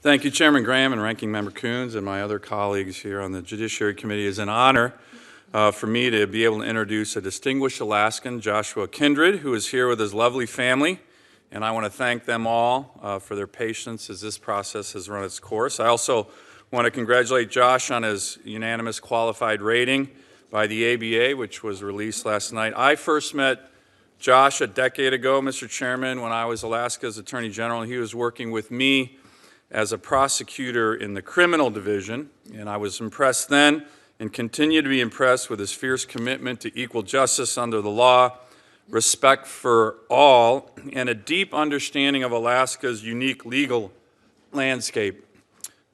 Thank you, Chairman Graham and Ranking Member Coons and my other colleagues here on the Judiciary Committee. It's an honor for me to be able to introduce a distinguished Alaskan, Joshua Kindred, who is here with his lovely family. And I want to thank them all for their patience as this process has run its course. I also want to congratulate Josh on his unanimous qualified rating by the ABA, which was released last night. I first met Josh a decade ago, Mr. Chairman, when I was Alaska's Attorney General. He was working with me as a prosecutor in the criminal division, and I was impressed then and continue to be impressed with his fierce commitment to equal justice under the law, respect for all, and a deep understanding of Alaska's unique legal landscape.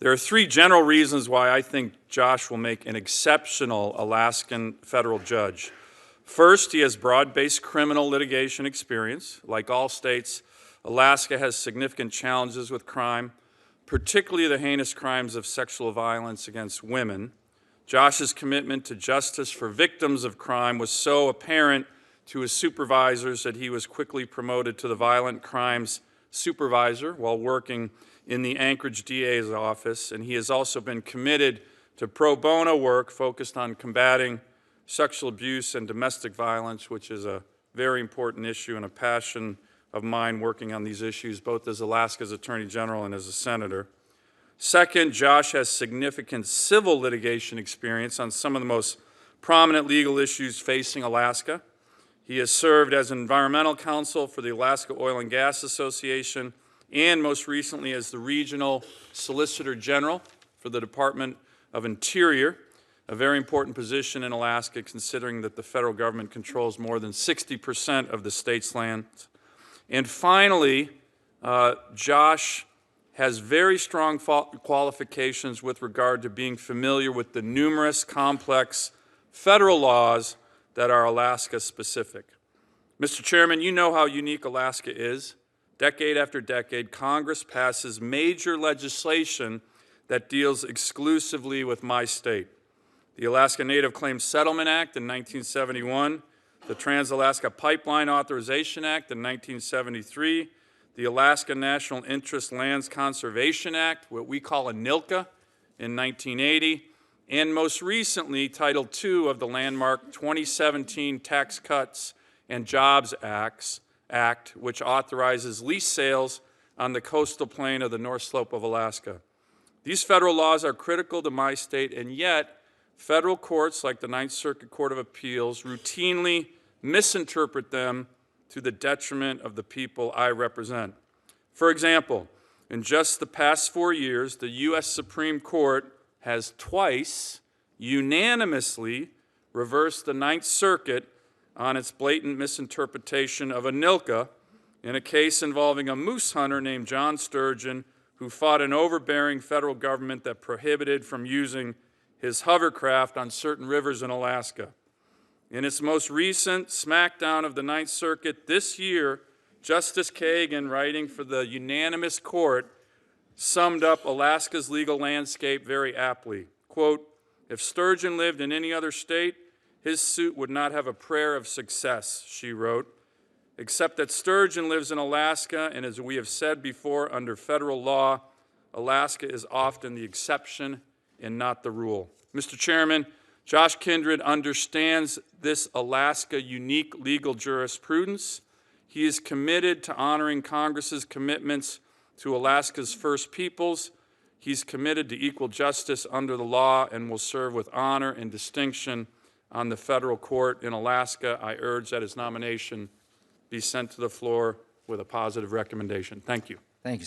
There are three general reasons why I think Josh will make an exceptional Alaskan federal judge. First, he has broad-based criminal litigation experience. Like all states, Alaska has significant challenges with crime, particularly the heinous crimes of sexual violence against women. Josh's commitment to justice for victims of crime was so apparent to his supervisors that he was quickly promoted to the violent crimes supervisor while working in the Anchorage DA's office, and he has also been committed to pro bono work focused on combating sexual abuse and domestic violence, which is a very important issue and a passion of mine working on these issues, both as Alaska's Attorney General and as a senator. Second, Josh has significant civil litigation experience on some of the most prominent legal issues facing Alaska. He has served as environmental counsel for the Alaska Oil and Gas Association and most recently as the regional solicitor general for the Department of Interior, a very important position in Alaska considering that the federal government controls more than 60% of the state's land. And finally, Josh has very strong qualifications with regard to being familiar with the numerous complex federal laws that are Alaska-specific. Mr. Chairman, you know how unique Alaska is. Decade after decade, Congress passes major legislation that deals exclusively with my state. The Alaska Native Claims Settlement Act in 1971, the Trans-Alaska Pipeline Authorization Act in 1973, the Alaska National Interest Lands Conservation Act, what we call a NILCA, in 1980, and most recently, Title II of the landmark 2017 Tax Cuts and Jobs Act, which authorizes lease sales on the coastal plain of the North Slope of Alaska. These federal laws are critical to my state, and yet federal courts like the Ninth Circuit Court of Appeals routinely misinterpret them to the detriment of the people I represent. For example, in just the past 4 years, the U.S. Supreme Court has twice unanimously reversed the Ninth Circuit on its blatant misinterpretation of a NILCA in a case involving a moose hunter named John Sturgeon who fought an overbearing federal government that prohibited from using his hovercraft on certain rivers in Alaska. In its most recent smackdown of the Ninth Circuit this year, Justice Kagan, writing for the unanimous court, summed up Alaska's legal landscape very aptly. Quote, "If Sturgeon lived in any other state, his suit would not have a prayer of success," she wrote, "except that Sturgeon lives in Alaska, and as we have said before, under federal law, Alaska is often the exception and not the rule." Mr. Chairman, Josh Kindred understands this Alaska unique legal jurisprudence. He is committed to honoring Congress's commitments to Alaska's First Peoples. He's committed to equal justice under the law and will serve with honor and distinction on the federal court in Alaska. I urge that his nomination be sent to the floor with a positive recommendation. Thank you. Thank you, sir.